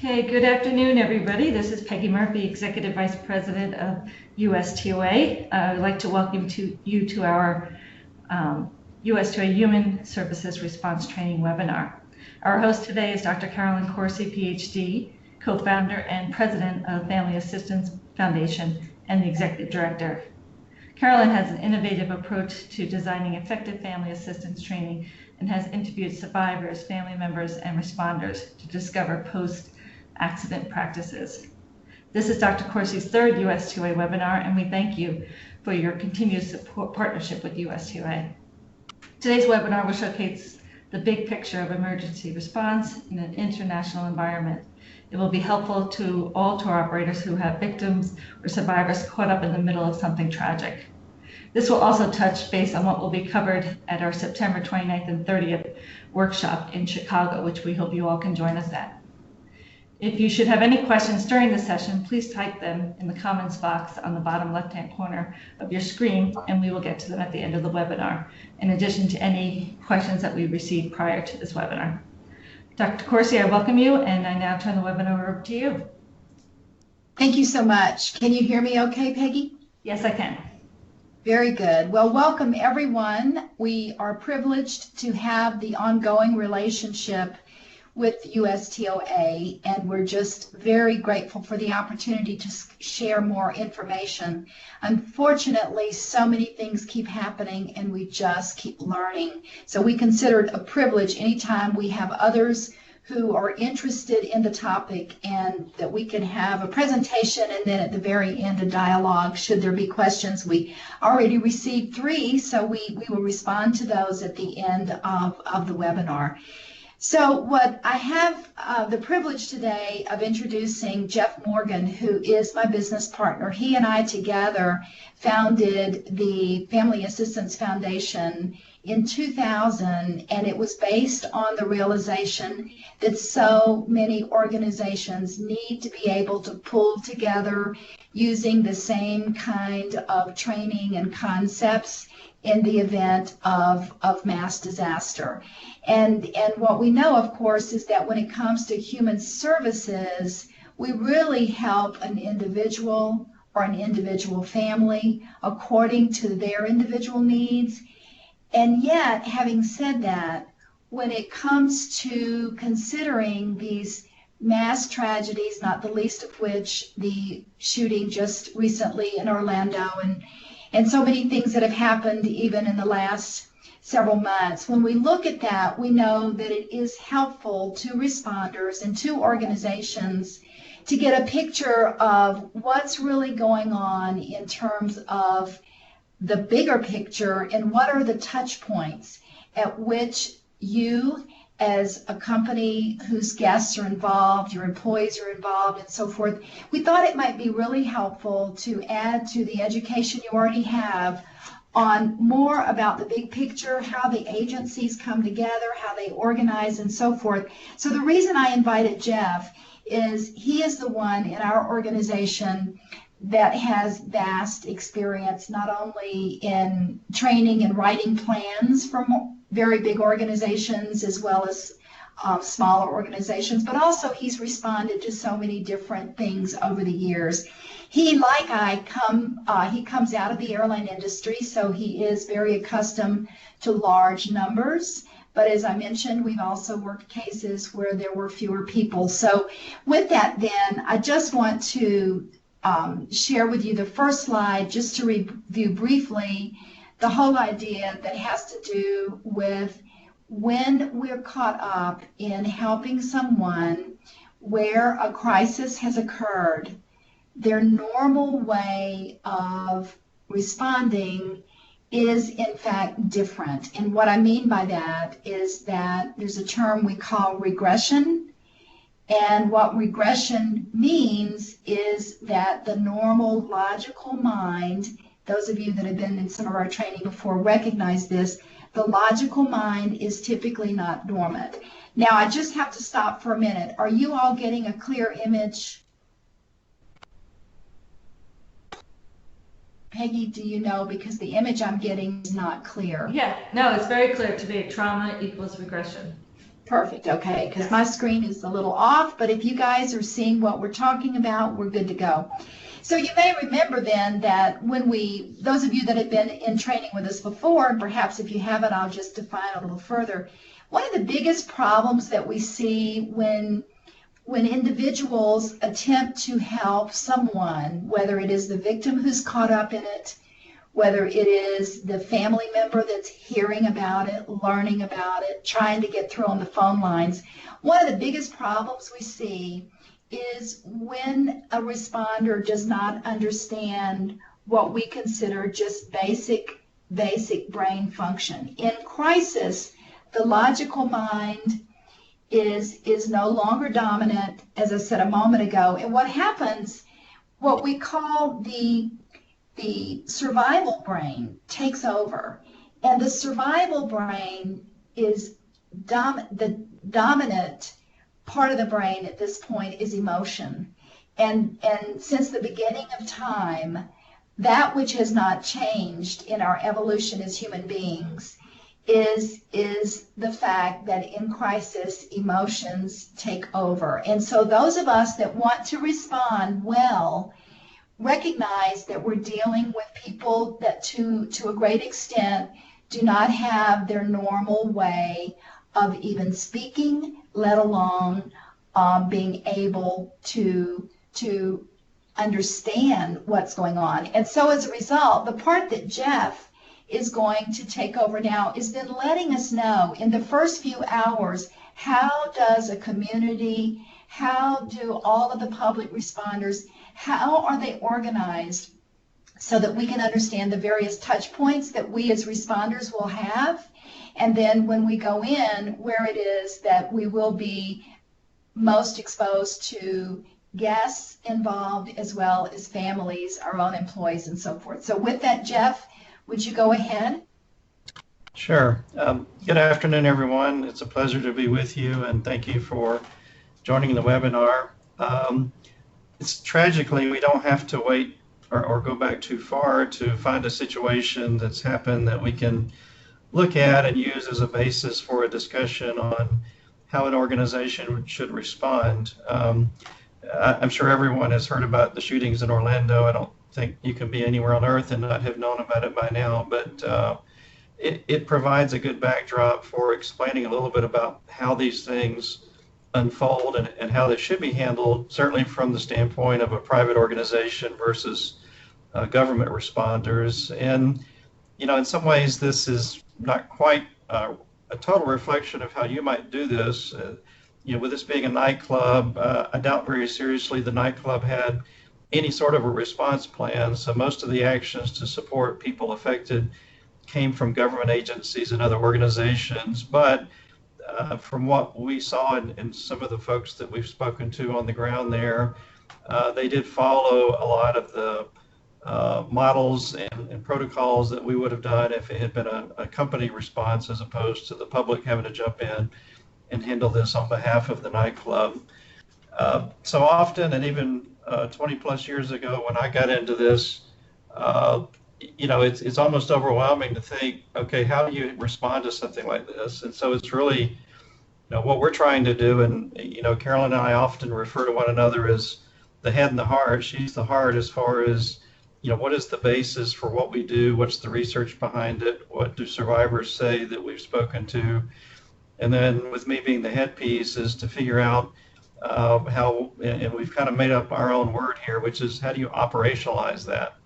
Okay, good afternoon, everybody. This is Peggy Murphy, Executive Vice President of USTOA. I'd like to welcome you to our USTOA Human Services Response Training webinar. Our host today is Dr. Carolyn Corsi, PhD, co-founder and president of Family Assistance Foundation and the Executive Director. Carolyn has an innovative approach to designing effective family assistance training and has interviewed survivors, family members, and responders to discover post-accident practices. This is Dr. Corsi's third USTOA webinar, and we thank you for your continued partnership with USTOA. Today's webinar will showcase the big picture of emergency response in an international environment. It will be helpful to all tour operators who have victims or survivors caught up in the middle of something tragic. This will also touch base on what will be covered at our September 29th and 30th workshop in Chicago, which we hope you all can join us at. If you should have any questions during the session, please type them in the comments box on the bottom left-hand corner of your screen, and we will get to them at the end of the webinar, in addition to any questions that we received prior to this webinar. Dr. Corsi, I welcome you, and I now turn the webinar over to you. Thank you so much. Can you hear me okay, Peggy? Yes, I can. Very good. Well, welcome everyone. We are privileged to have the ongoing relationship with USTOA, and we're just very grateful for the opportunity to share more information. Unfortunately, so many things keep happening and we just keep learning. So we consider it a privilege anytime we have others who are interested in the topic and that we can have a presentation and then at the very end a dialogue should there be questions. We already received 3, so we will respond to those at the end of the webinar. So what I have the privilege today of introducing Jeff Morgan, who is my business partner. He and I together founded the Family Assistance Foundation in 2000, and it was based on the realization that so many organizations need to be able to pull together using the same kind of training and concepts in the event of mass disaster. And what we know, of course, is that when it comes to human services, we really help an individual or an individual family according to their individual needs. And yet, having said that, when it comes to considering these mass tragedies, not the least of which the shooting just recently in Orlando and so many things that have happened even in the last several months. When we look at that, we know that it is helpful to responders and to organizations to get a picture of what's really going on in terms of the bigger picture and what are the touch points at which you as a company whose guests are involved, your employees are involved, and so forth. We thought it might be really helpful to add to the education you already have on more about the big picture, how the agencies come together, how they organize, and so forth. So the reason I invited Jeff is he is the one in our organization that has vast experience, not only in training and writing plans for very big organizations as well as smaller organizations, but also he's responded to so many different things over the years. He, like he comes out of the airline industry, so he is very accustomed to large numbers. But as I mentioned, we've also worked cases where there were fewer people. So with that, then, I just want to share with you the first slide just to review briefly the whole idea that has to do with when we're caught up in helping someone where a crisis has occurred, their normal way of responding is in fact different. And what I mean by that is that there's a term we call regression. And what regression means is that the normal logical mind, those of you that have been in some of our training before recognize this, the logical mind is typically not dormant. Now I just have to stop for a minute. Are you all getting a clear image? Peggy, do you know? Because the image I'm getting is not clear. Yeah, no, it's very clear to me. Trauma equals regression. Perfect. Okay, because my screen is a little off, but if you guys are seeing what we're talking about, we're good to go. So you may remember then that when those of you that have been in training with us before, and perhaps if you haven't, I'll just define a little further. One of the biggest problems that we see when individuals attempt to help someone, whether it is the victim who's caught up in it, whether it is the family member that's hearing about it, learning about it, trying to get through on the phone lines, one of the biggest problems we see is when a responder does not understand what we consider just basic brain function. In crisis, the logical mind is no longer dominant, as I said a moment ago. And what happens, what we call the survival brain takes over. And the survival brain is the dominant part of the brain at this point is emotion. And since the beginning of time, that which has not changed in our evolution as human beings is the fact that in crisis, emotions take over. And so those of us that want to respond well recognize that we're dealing with people that to a great extent do not have their normal way of even speaking, let alone being able to understand what's going on. And so as a result, the part that Jeff is going to take over now is then letting us know in the first few hours, how does a community, how do all of the public responders, how are they organized so that we can understand the various touch points that we as responders will have, and then when we go in, where it is that we will be most exposed to guests involved as well as families, our own employees, and so forth. So with that, Jeff, would you go ahead? Sure. Good afternoon, everyone. It's a pleasure to be with you, and thank you for joining the webinar. It's tragically, we don't have to wait or go back too far to find a situation that's happened that we can look at and use as a basis for a discussion on how an organization should respond. I'm sure everyone has heard about the shootings in Orlando. I don't think you can be anywhere on earth and not have known about it by now, but it provides a good backdrop for explaining a little bit about how these things unfold and how they should be handled, certainly from the standpoint of a private organization versus government responders. And, you know, in some ways, this is not quite a total reflection of how you might do this. You know, with this being a nightclub, I doubt very seriously the nightclub had any sort of a response plan. So most of the actions to support people affected came from government agencies and other organizations. But from what we saw and some of the folks that we've spoken to on the ground there, they did follow a lot of the models and protocols that we would have done if it had been a company response as opposed to the public having to jump in and handle this on behalf of the nightclub. So often, and even 20 plus years ago when I got into this, you know, it's almost overwhelming to think, okay, how do you respond to something like this? And so it's really, you know, what we're trying to do, and, you know, Carolyn and I often refer to one another as the head and the heart. She's the heart as far as, you know, what is the basis for what we do? What's the research behind it? What do survivors say that we've spoken to? And then with me being the headpiece is to figure out how, and we've kind of made up our own word here, which is how do you operationalize that?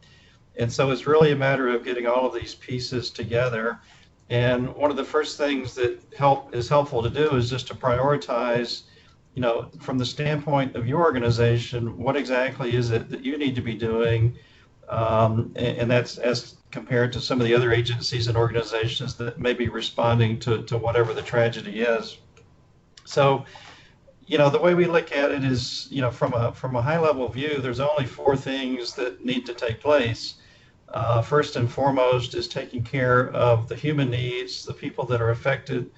And so it's really a matter of getting all of these pieces together. And one of the first things that is helpful to do is just to prioritize, you know, from the standpoint of your organization, what exactly is it that you need to be doing? And that's as compared to some of the other agencies and organizations that may be responding to whatever the tragedy is. So, you know, the way we look at it is, you know, from a high level view, there's only 4 things that need to take place. First and foremost is taking care of the human needs, the people that are affected.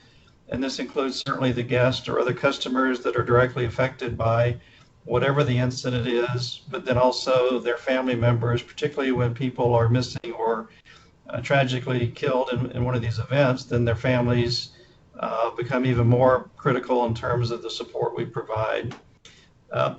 And this includes certainly the guests or other customers that are directly affected by whatever the incident is, but then also their family members, particularly when people are missing or tragically killed in one of these events, then their families become even more critical in terms of the support we provide.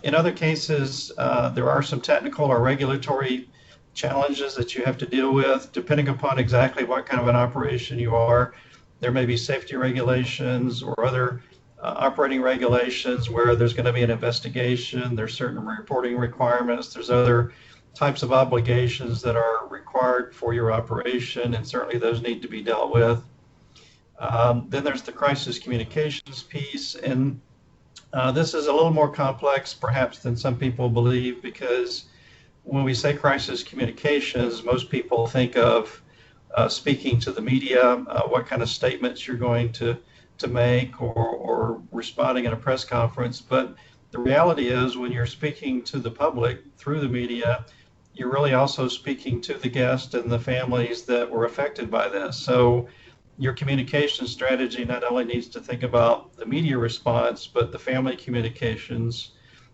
In other cases, there are some technical or regulatory challenges that you have to deal with, depending upon exactly what kind of an operation you are. There may be safety regulations or other operating regulations where there's going to be an investigation. There's certain reporting requirements. There's other types of obligations that are required for your operation, and certainly those need to be dealt with. Then there's the crisis communications piece, and this is a little more complex perhaps than some people believe, because when we say crisis communications, most people think of speaking to the media, what kind of statements you're going to make, or responding in a press conference. But the reality is, when you're speaking to the public through the media, you're really also speaking to the guests and the families that were affected by this. So your communication strategy not only needs to think about the media response, but the family communications,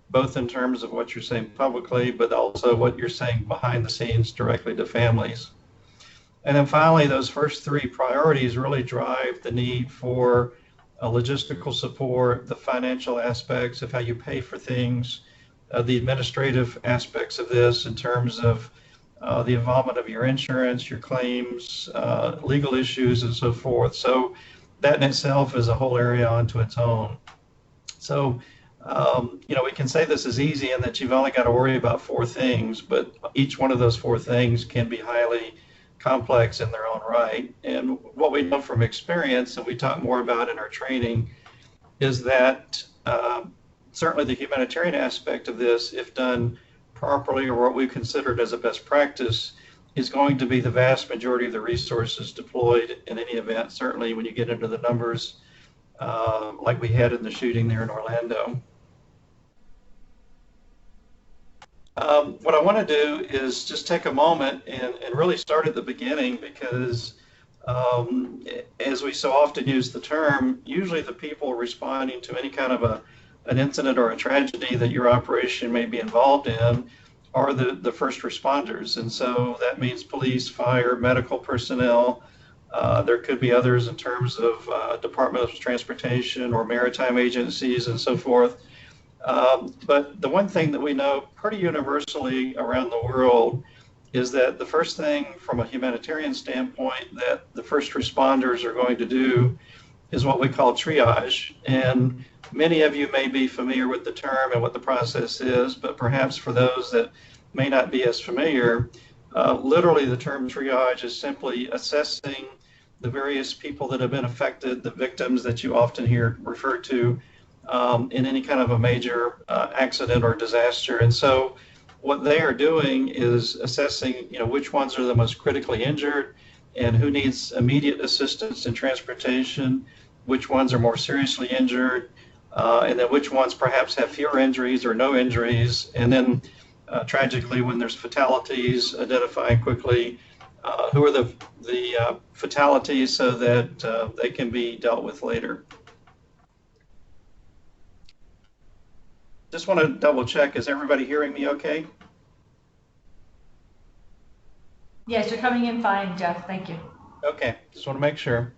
both in terms of what you're saying publicly, but also what you're saying behind the scenes directly to families. And then finally, those first three priorities really drive the need for logistical support, the financial aspects of how you pay for things, the administrative aspects of this in terms of the involvement of your insurance, your claims, legal issues, and so forth. So that in itself is a whole area onto its own. So, we can say this is easy and that you've only got to worry about four things, but each one of those four things can be highly complex in their own right. And what we know from experience, and we talk more about in our training, is that certainly the humanitarian aspect of this, if done properly, or what we've considered as a best practice, is going to be the vast majority of the resources deployed in any event, certainly when you get into the numbers like we had in the shooting there in Orlando. What I want to do is just take a moment and really start at the beginning, because as we so often use the term, usually the people responding to any kind of an incident or a tragedy that your operation may be involved in are the first responders. And so that means police, fire, medical personnel. There could be others in terms of Department of Transportation or maritime agencies and so forth. But the one thing that we know pretty universally around the world is that the first thing from a humanitarian standpoint that the first responders are going to do is what we call triage. And many of you may be familiar with the term and what the process is, but perhaps for those that may not be as familiar, literally the term triage is simply assessing the various people that have been affected, the victims that you often hear referred to in any kind of a major accident or disaster. And so what they are doing is assessing, which ones are the most critically injured and who needs immediate assistance in transportation, which ones are more seriously injured, and then which ones perhaps have fewer injuries or no injuries. And then tragically, when there's fatalities, identifying quickly who are the fatalities so that they can be dealt with later. Just want to double check, is everybody hearing me okay? Yes, you're coming in fine, Jeff. Thank you. Okay, just want to make sure.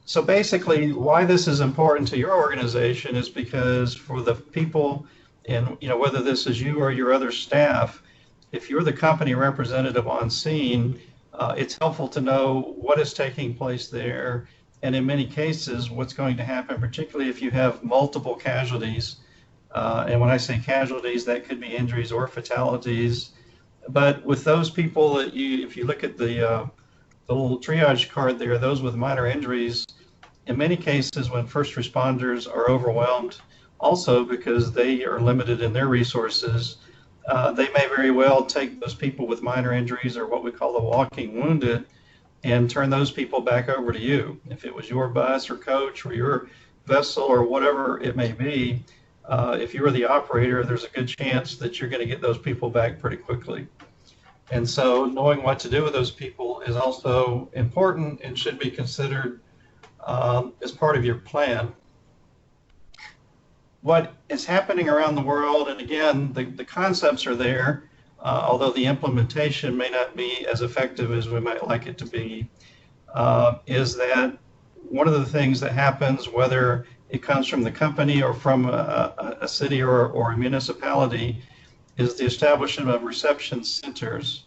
So basically, why this is important to your organization is because for the people, and whether this is you or your other staff, if you're the company representative on scene, it's helpful to know what is taking place there, and in many cases, what's going to happen, particularly if you have multiple casualties. And when I say casualties, that could be injuries or fatalities. But with those people that if you look at the little triage card there, those with minor injuries, in many cases when first responders are overwhelmed, also because they are limited in their resources, they may very well take those people with minor injuries, or what we call the walking wounded, and turn those people back over to you. If it was your bus or coach or your vessel or whatever it may be, if you were the operator, there's a good chance that you're going to get those people back pretty quickly. And so knowing what to do with those people is also important and should be considered as part of your plan. What is happening around the world, and again, the concepts are there, although the implementation may not be as effective as we might like it to be. is that one of the things that happens, whether it comes from the company or from a city or a municipality, is the establishment of reception centers.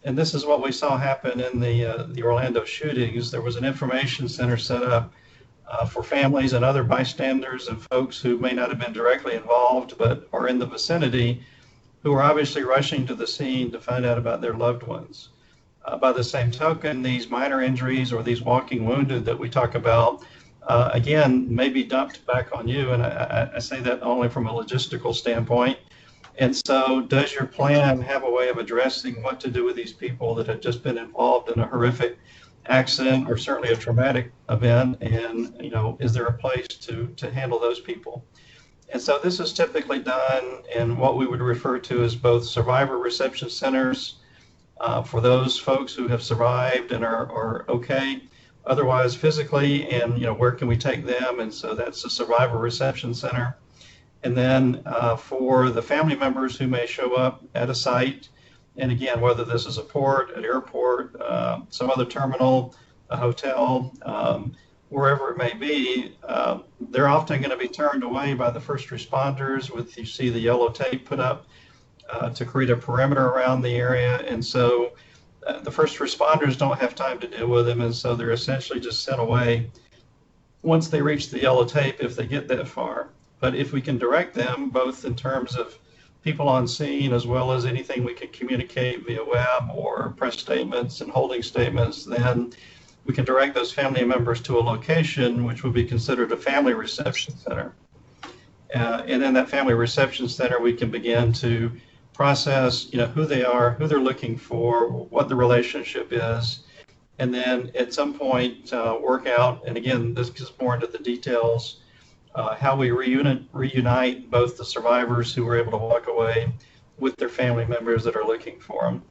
And this is what we saw happen in the Orlando shootings. There was an information center set up for families and other bystanders and folks who may not have been directly involved but are in the vicinity, who are obviously rushing to the scene to find out about their loved ones. By the same token, these minor injuries or these walking wounded that we talk about, again, may be dumped back on you. And I say that only from a logistical standpoint. And so does your plan have a way of addressing what to do with these people that have just been involved in a horrific accident or certainly a traumatic event? And, is there a place to handle those people? And so this is typically done in what we would refer to as both survivor reception centers for those folks who have survived and are okay otherwise physically, and where can we take them? And so that's a survivor reception center. And then for the family members who may show up at a site, and again, whether this is a port, an airport, some other terminal, a hotel, wherever it may be, they're often going to be turned away by the first responders with, you see the yellow tape put up to create a perimeter around the area. And so the first responders don't have time to deal with them, and so they're essentially just sent away once they reach the yellow tape, if they get that far. But if we can direct them, both in terms of people on scene as well as anything we can communicate via web or press statements and holding statements, then we can direct those family members to a location which would be considered a family reception center. And in that family reception center, we can begin to process, who they are, who they're looking for, what the relationship is, and then at some point work out, and again, this gets more into the details, how we reunite both the survivors who were able to walk away with their family members that are looking for them.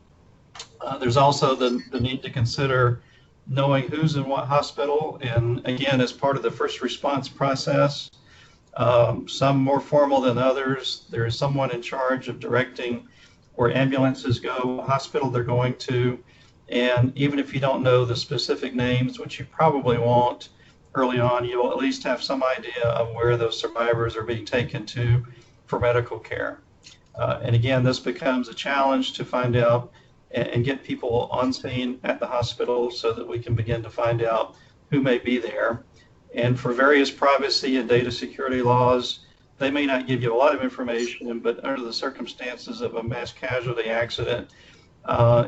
There's also the need to consider knowing who's in what hospital, and again, as part of the first response process, some more formal than others, there is someone in charge of directing where ambulances go, what hospital they're going to, and even if you don't know the specific names, which you probably won't early on, you'll at least have some idea of where those survivors are being taken to for medical care. And again, this becomes a challenge to find out and get people on scene at the hospital so that we can begin to find out who may be there. And for various privacy and data security laws, they may not give you a lot of information, but under the circumstances of a mass casualty accident,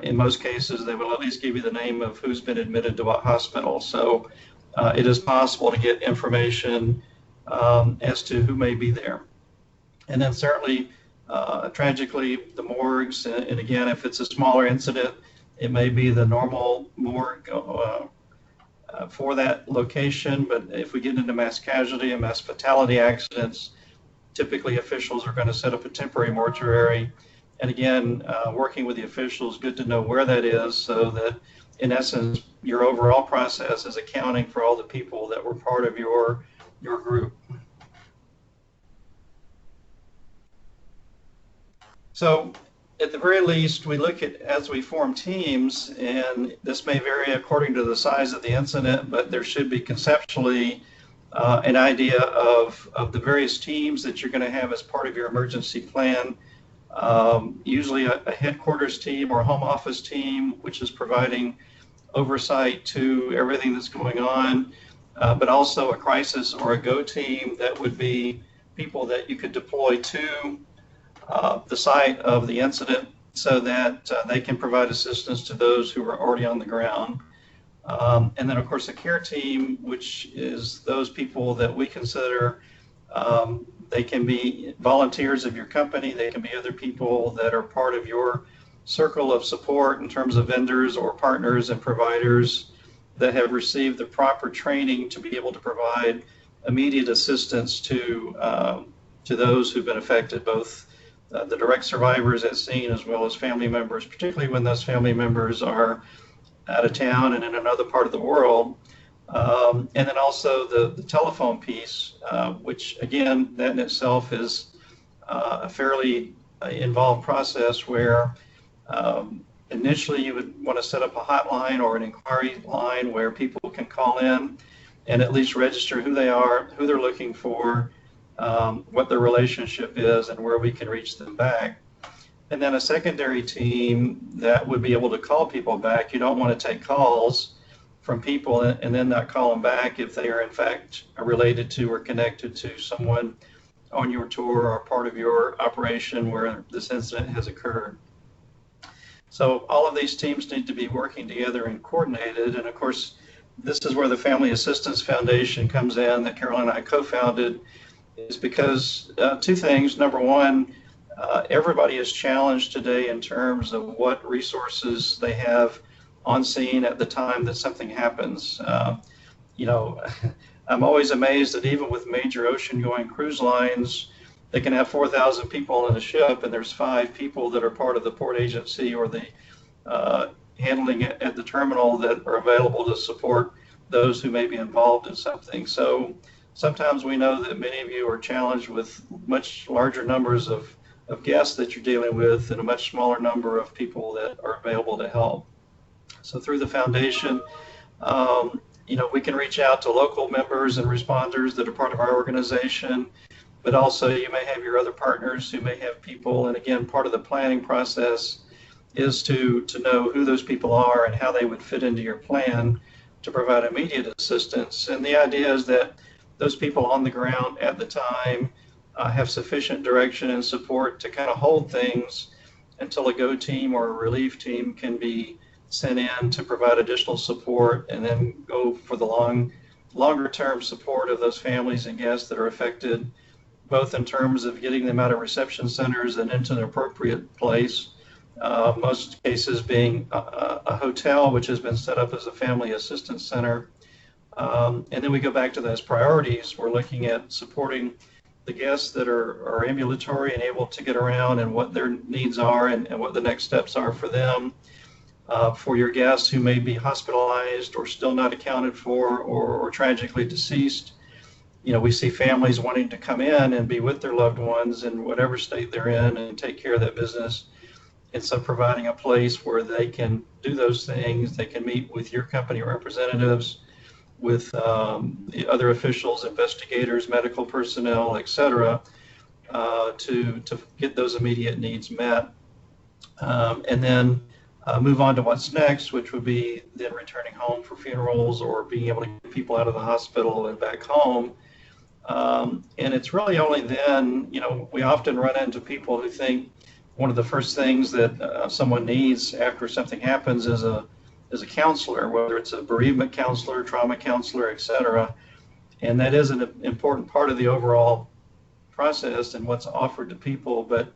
in most cases, they will at least give you the name of who's been admitted to what hospital. So it is possible to get information as to who may be there. And then certainly, tragically, the morgues, and again, if it's a smaller incident, it may be the normal morgue for that location. But if we get into mass casualty and mass fatality accidents, typically officials are going to set up a temporary mortuary. And again, working with the officials, good to know where that is so that in essence, your overall process is accounting for all the people that were part of your group. So at the very least, we look at, as we form teams, and this may vary according to the size of the incident, but there should be conceptually an idea of the various teams that you're going to have as part of your emergency plan. Usually a headquarters team or a home office team, which is providing oversight to everything that's going on, but also a crisis or a go team that would be people that you could deploy to the site of the incident so that they can provide assistance to those who are already on the ground. And then, of course, a care team, which is those people that we consider, they can be volunteers of your company, they can be other people that are part of your circle of support in terms of vendors or partners and providers that have received the proper training to be able to provide immediate assistance to those who've been affected, both the direct survivors at scene as well as family members, particularly when those family members are out of town and in another part of the world. And then also the telephone piece, which again, that in itself is a fairly involved process where initially you would want to set up a hotline or an inquiry line where people can call in and at least register who they are, who they're looking for, what their relationship is, and where we can reach them back. And then a secondary team that would be able to call people back. You don't want to take calls from people and then not call them back if they are in fact related to or connected to someone on your tour or part of your operation where this incident has occurred. So all of these teams need to be working together and coordinated. And of course, this is where the Family Assistance Foundation comes in that Carol and I co-founded, is because two things. Number one, everybody is challenged today in terms of what resources they have on scene at the time that something happens. You know, I'm always amazed that even with major ocean-going cruise lines, they can have 4,000 people on a ship, and there's 5 people that are part of the port agency or the handling it at the terminal that are available to support those who may be involved in something. So sometimes we know that many of you are challenged with much larger numbers of guests that you're dealing with and a much smaller number of people that are available to help. So through the foundation, you know, we can reach out to local members and responders that are part of our organization, but also you may have your other partners who may have people. And again, part of the planning process is to know who those people are and how they would fit into your plan to provide immediate assistance. And the idea is that those people on the ground at the time have sufficient direction and support to kind of hold things until a go team or a relief team can be sent in to provide additional support, and then go for the longer term support of those families and guests that are affected, both in terms of getting them out of reception centers and into an appropriate place. Most cases being a hotel, which has been set up as a family assistance center. And then we go back to those priorities. We're looking at supporting the guests that are ambulatory and able to get around, and what their needs are and what the next steps are for them. For your guests who may be hospitalized or still not accounted for or tragically deceased, you know, we see families wanting to come in and be with their loved ones in whatever state they're in and take care of that business. And so providing a place where they can do those things, they can meet with your company representatives, with other officials, investigators, medical personnel, et cetera, to get those immediate needs met. And then move on to what's next, which would be then returning home for funerals or being able to get people out of the hospital and back home. And it's really only then, you know, we often run into people who think one of the first things that someone needs after something happens is a counselor, whether it's a bereavement counselor, trauma counselor, et cetera. And that is an important part of the overall process and what's offered to people, but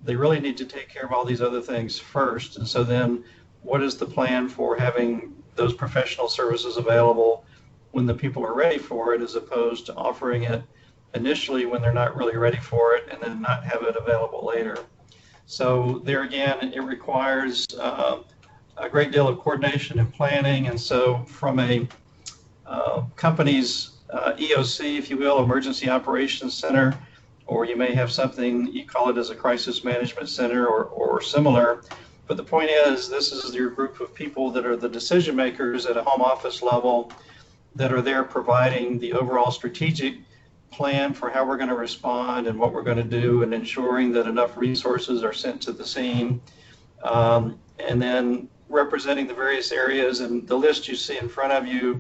they really need to take care of all these other things first. And so then what is the plan for having those professional services available when the people are ready for it, as opposed to offering it initially when they're not really ready for it and then not have it available later. So there again, it requires a great deal of coordination and planning. And so from a company's EOC, if you will, Emergency Operations Center, or you may have something, you call it as a crisis management center or similar. But the point is, this is your group of people that are the decision makers at a home office level that are there providing the overall strategic plan for how we're going to respond and what we're going to do, and ensuring that enough resources are sent to the scene. And then representing the various areas, and the list you see in front of you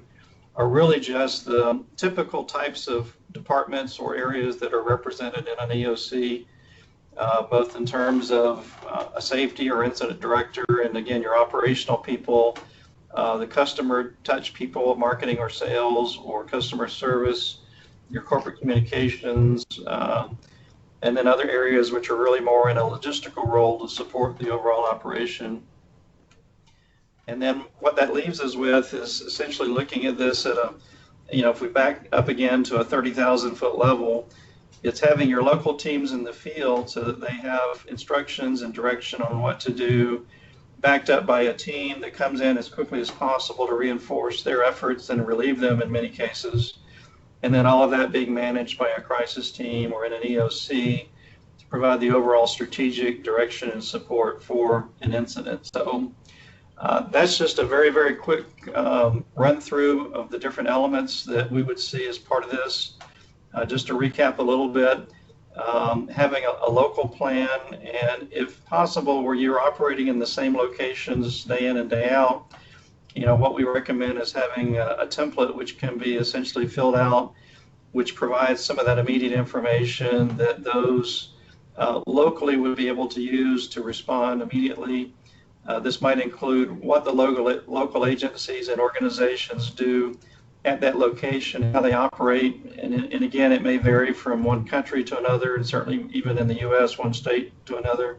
are really just the typical types of departments or areas that are represented in an EOC, both in terms of a safety or incident director, and again, your operational people, the customer touch people, marketing or sales or customer service, your corporate communications, and then other areas which are really more in a logistical role to support the overall operation. And then what that leaves us with is essentially looking at this at a, you know, if we back up again to a 30,000 foot level, it's having your local teams in the field so that they have instructions and direction on what to do, backed up by a team that comes in as quickly as possible to reinforce their efforts and relieve them in many cases. And then all of that being managed by a crisis team or in an EOC to provide the overall strategic direction and support for an incident. So that's just a very, very quick run through of the different elements that we would see as part of this. Just to recap a little bit, having a local plan, and if possible, where you're operating in the same locations day in and day out, what we recommend is having a template which can be essentially filled out, which provides some of that immediate information that those locally would be able to use to respond immediately. This might include what the local agencies and organizations do at that location, how they operate, and again, it may vary from one country to another, and certainly even in the U.S., one state to another.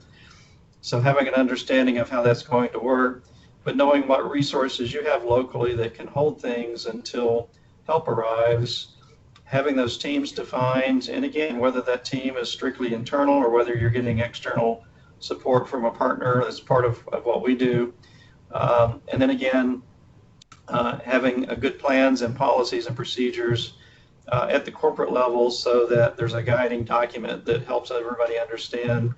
So having an understanding of how that's going to work, but knowing what resources you have locally that can hold things until help arrives, having those teams defined, and again, whether that team is strictly internal or whether you're getting external support from a partner as part of what we do. And then again, having a good plans and policies and procedures at the corporate level so that there's a guiding document that helps everybody understand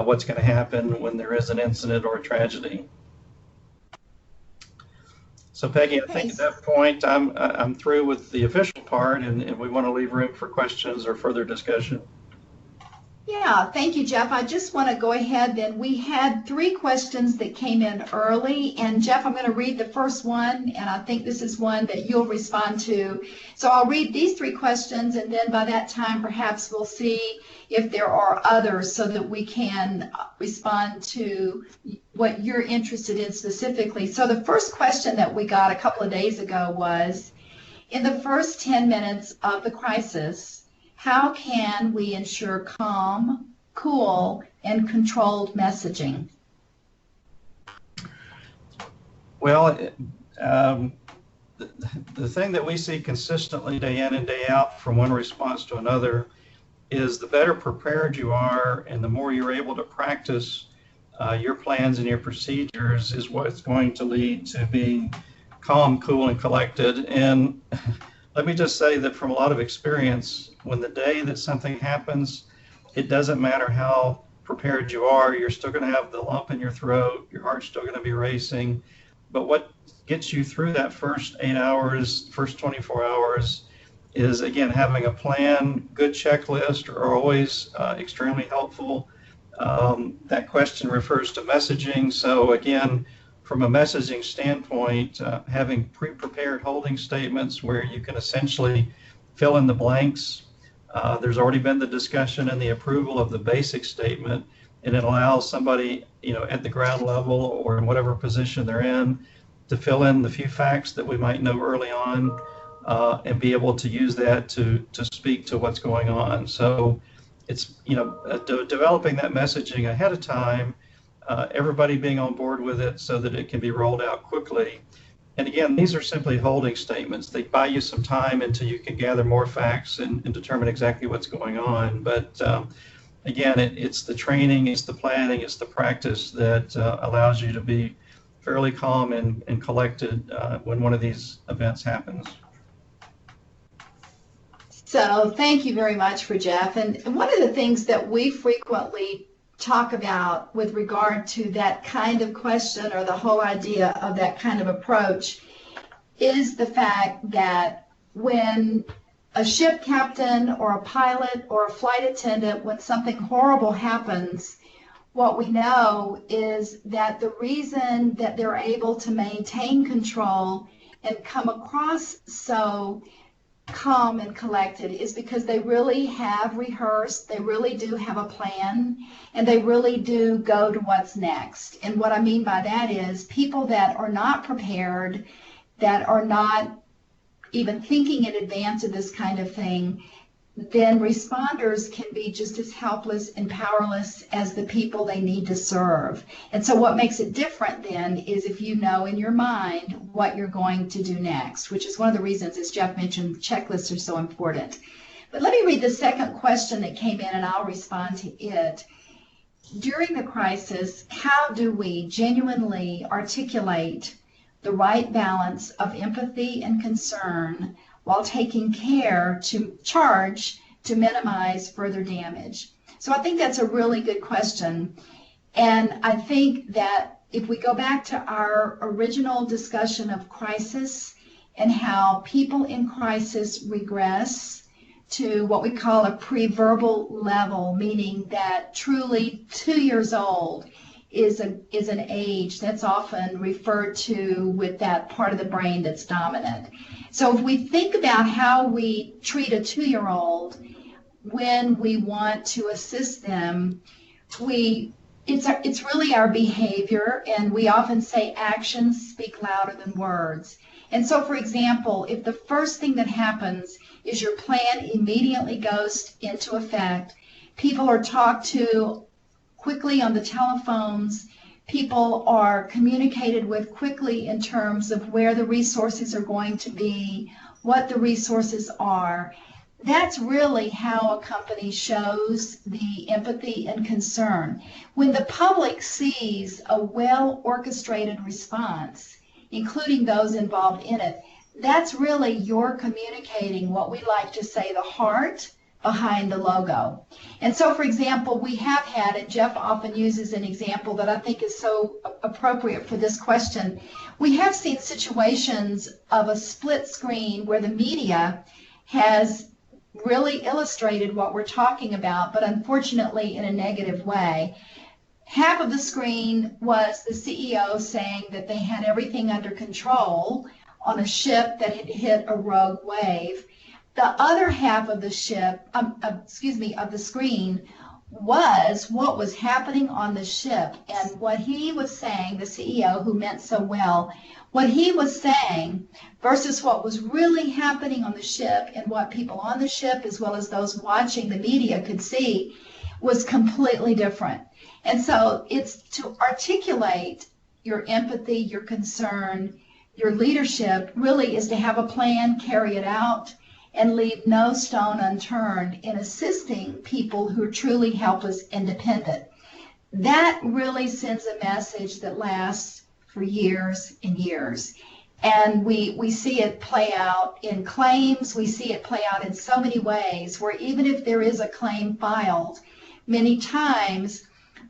what's going to happen when there is an incident or a tragedy. So Peggy, I think at that point I'm through with the official part, and we want to leave room for questions or further discussion. Yeah, thank you, Jeff. I just want to go ahead then. We had 3 questions that came in early, and Jeff, I'm going to read the first one, and I think this is one that you'll respond to. So I'll read these 3 questions, and then by that time, perhaps we'll see if there are others so that we can respond to what you're interested in specifically. So the first question that we got a couple of days ago was, in the first 10 minutes of the crisis, how can we ensure calm, cool, and controlled messaging? Well, the thing that we see consistently day in and day out from one response to another is the better prepared you are and the more you're able to practice your plans and your procedures is what's going to lead to being calm, cool, and collected. And let me just say that from a lot of experience, when the day that something happens, it doesn't matter how prepared you are, you're still going to have the lump in your throat, your heart's still going to be racing. But what gets you through that first 8 hours, first 24 hours, is again having a plan. Good checklist are always extremely helpful. That question refers to messaging. So again, from a messaging standpoint, having pre-prepared holding statements where you can essentially fill in the blanks. There's already been the discussion and the approval of the basic statement, and it allows somebody, at the ground level or in whatever position they're in, to fill in the few facts that we might know early on, and be able to use that to speak to what's going on. So it's, developing that messaging ahead of time, everybody being on board with it so that it can be rolled out quickly. And again, these are simply holding statements. They buy you some time until you can gather more facts and determine exactly what's going on. But again, it's the training, it's the planning, it's the practice that allows you to be fairly calm and collected when one of these events happens. So thank you very much for Jeff. And one of the things that we frequently talk about with regard to that kind of question or the whole idea of that kind of approach is the fact that when a ship captain or a pilot or a flight attendant, when something horrible happens, what we know is that the reason that they're able to maintain control and come across so calm and collected is because they really have rehearsed, they really do have a plan, and they really do go to what's next. And what I mean by that is people that are not prepared, that are not even thinking in advance of this kind of thing, then responders can be just as helpless and powerless as the people they need to serve. And so what makes it different then is if you know in your mind what you're going to do next, which is one of the reasons, as Jeff mentioned, checklists are so important. But let me read the second question that came in and I'll respond to it. During the crisis, how do we genuinely articulate the right balance of empathy and concern while taking care to minimize further damage? So I think that's a really good question. And I think that if we go back to our original discussion of crisis and how people in crisis regress to what we call a pre-verbal level, meaning that truly 2 years old is an age that's often referred to with that part of the brain that's dominant. So if we think about how we treat a 2-year-old when we want to assist them, it's really our behavior, and we often say actions speak louder than words. And so, for example, if the first thing that happens is your plan immediately goes into effect, people are talked to quickly on the telephones, people are communicated with quickly in terms of where the resources are going to be, what the resources are, that's really how a company shows the empathy and concern. When the public sees a well-orchestrated response, including those involved in it, that's really you're communicating what we like to say the heart behind the logo. And so, for example, we have had, and Jeff often uses an example that I think is so appropriate for this question, we have seen situations of a split screen where the media has really illustrated what we're talking about, but unfortunately in a negative way. Half of the screen was the CEO saying that they had everything under control on a ship that had hit a rogue wave. The other half of the of the screen was what was happening on the ship, and what he was saying, the CEO who meant so well, what he was saying versus what was really happening on the ship and what people on the ship as well as those watching the media could see was completely different. And so it's to articulate your empathy, your concern, your leadership really is to have a plan, carry it out, and leave no stone unturned in assisting people who are truly helpless and dependent. That really sends a message that lasts for years and years. And we see it play out in claims, we see it play out in so many ways where even if there is a claim filed, many times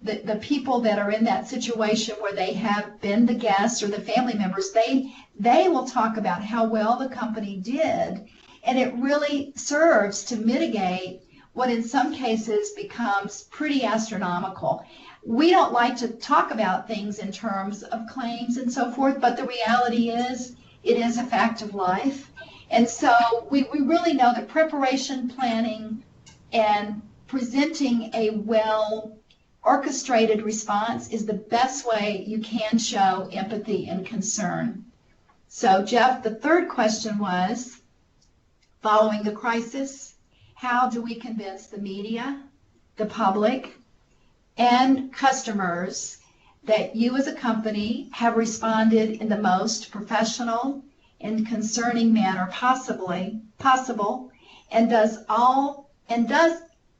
the people that are in that situation where they have been the guests or the family members, they will talk about how well the company did, and it really serves to mitigate what in some cases becomes pretty astronomical. We don't like to talk about things in terms of claims and so forth, but the reality is it is a fact of life. And so we really know that preparation, planning, and presenting a well-orchestrated response is the best way you can show empathy and concern. So, Jeff, the third question was, following the crisis, how do we convince the media, the public, and customers that you as a company have responded in the most professional and concerning manner possible, and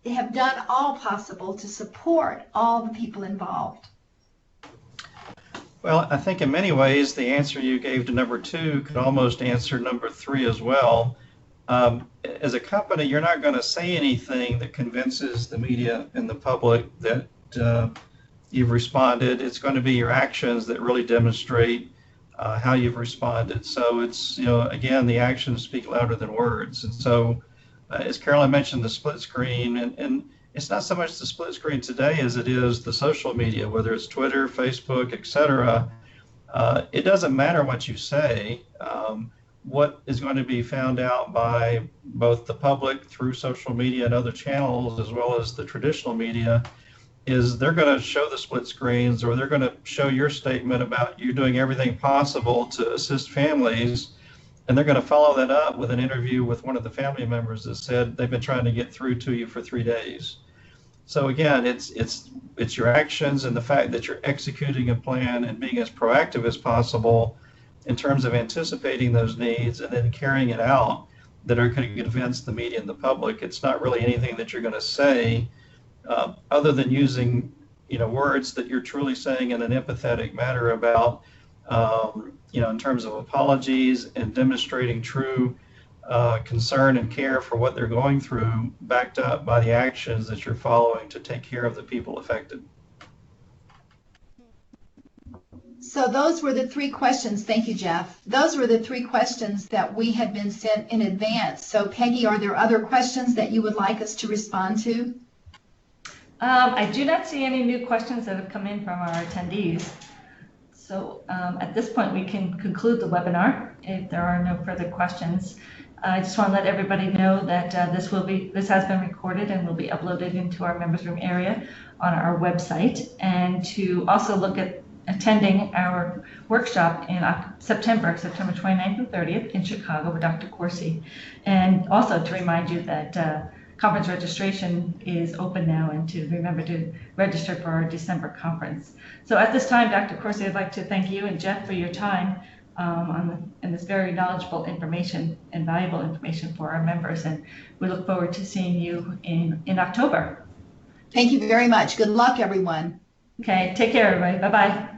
have done all possible to support all the people involved? Well, I think in many ways the answer you gave to number 2 could almost answer number 3 as well. As a company, you're not going to say anything that convinces the media and the public that you've responded. It's going to be your actions that really demonstrate how you've responded. So it's, again, the actions speak louder than words. And so, as Carolyn mentioned, the split screen, and it's not so much the split screen today as it is the social media, whether it's Twitter, Facebook, etc. It doesn't matter what you say. What is going to be found out by both the public through social media and other channels, as well as the traditional media, is they're going to show the split screens, or they're going to show your statement about you doing everything possible to assist families, and they're going to follow that up with an interview with one of the family members that said they've been trying to get through to you for 3 days. So again, it's your actions and the fact that you're executing a plan and being as proactive as possible in terms of anticipating those needs and then carrying it out that are going to convince the media and the public. It's not really anything that you're going to say other than using words that you're truly saying in an empathetic manner about in terms of apologies and demonstrating true concern and care for what they're going through, backed up by the actions that you're following to take care of the people affected. So those were the three questions. Thank you, Jeff. Those were the three questions that we had been sent in advance. So Peggy, are there other questions that you would like us to respond to? I do not see any new questions that have come in from our attendees. So at this point, we can conclude the webinar if there are no further questions. I just want to let everybody know that this has been recorded and will be uploaded into our members room area on our website, and to also look at attending our workshop in September 29th and 30th in Chicago with Dr. Corsi. And also to remind you that conference registration is open now, and to remember to register for our December conference. So at this time, Dr. Corsi, I'd like to thank you and Jeff for your time and this very knowledgeable information and valuable information for our members. And we look forward to seeing you in October. Thank you very much. Good luck, everyone. Okay, take care, everybody. Bye-bye.